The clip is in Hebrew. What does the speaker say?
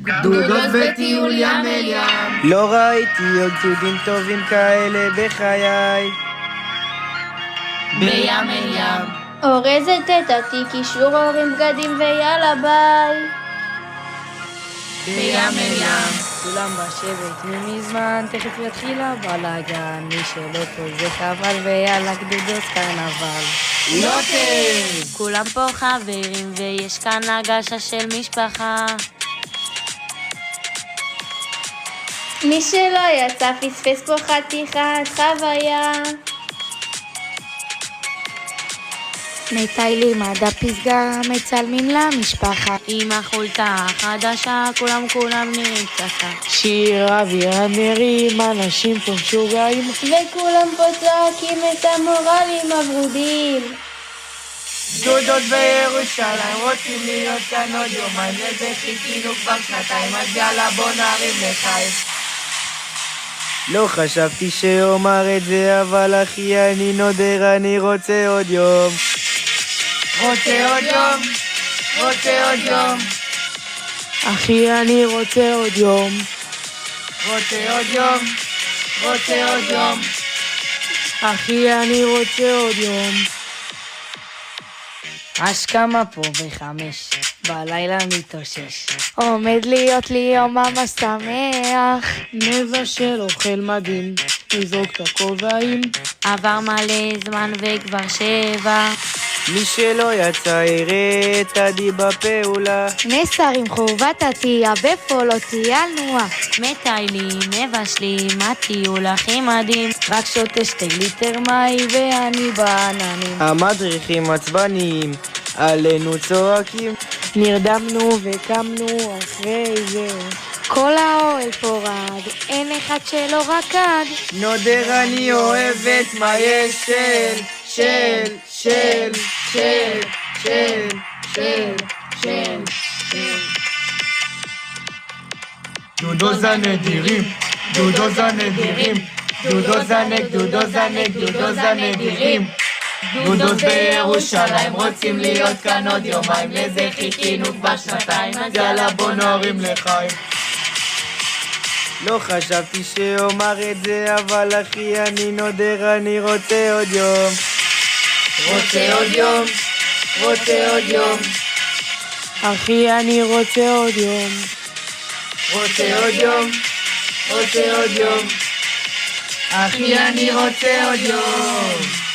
גדודות וטיול ים אל ים. לא ראיתי עוד גדודים טובים כאלה בחיי. בים אל ים. אורזת את התיק, אישור הורים בגדים ויאללה ביי. בים אל ים. כולם בשבט ממזמן, תכף יתחיל הבלאגן. מי שלא פה זה חבל ויאללה גדודות קרנבל. לא כן. כולם פה חברים ויש כאן הגשה של משפחה. מי שלא יצא פספס פה חתיכת חוויה. מטיילים עד הפסגה, מצלמים למשפחה. עם החולצה החדשה, כולם נראים ככה. שיר אוויר הנרים, אנשים פה משוגעים. וכולם פה צועקים את המורלים הוורודים. גדודות בירושלים, רוצים להיות כאן עוד יומיים. לזה חיכינו כבר שנתיים, אז יאללה בוא נרים לחיים. לא חשבתי שאומר את זה, אבל אחי אני נודר, אני רוצה עוד יום. רוצה עוד יום, רוצה עוד יום. אחי אני רוצה עוד יום. רוצה עוד יום, רוצה עוד יום. אחי אני רוצה עוד יום. השכמה פה ב5, בלילה מתאושש. עומד להיות לי יום ממש שמח. מבשל אוכל מדהים, נזרוק את הכובעים. עבר מלא זמן וכבר 7. מי שלא יצא יראה את עדי בפעולה. נסרים חובת עטייה בפולותי על נועה. מטיילים, מבשלים, הטיול הכי מדהים. רק שותה 2 ליטר מים ואני בעננים. המדריכים עצבניים, עלינו צועקים. נרדמנו וקמנו אחרי זה. כל האוהל פה רד, אין אחד שלא רקד. נודר אני אוהבת מה יש של. גדודות הנדירים, גדודות הנדירים. גדודות הנדירים. גדודות בירושלים, רוצים להיות כאן עוד יומיים. לזה חיכינו כבר שנתיים, אז יאללה בוא נרים לחיים. לא חשבתי שאומר את זה, אבל אחי אני נודר, אני רוצה עוד יום. רוצה עוד יום, רוצה עוד יום. אחי אני רוצה עוד יום. רוצה עוד יום, רוצה עוד יום. אחי אני רוצה עוד יום.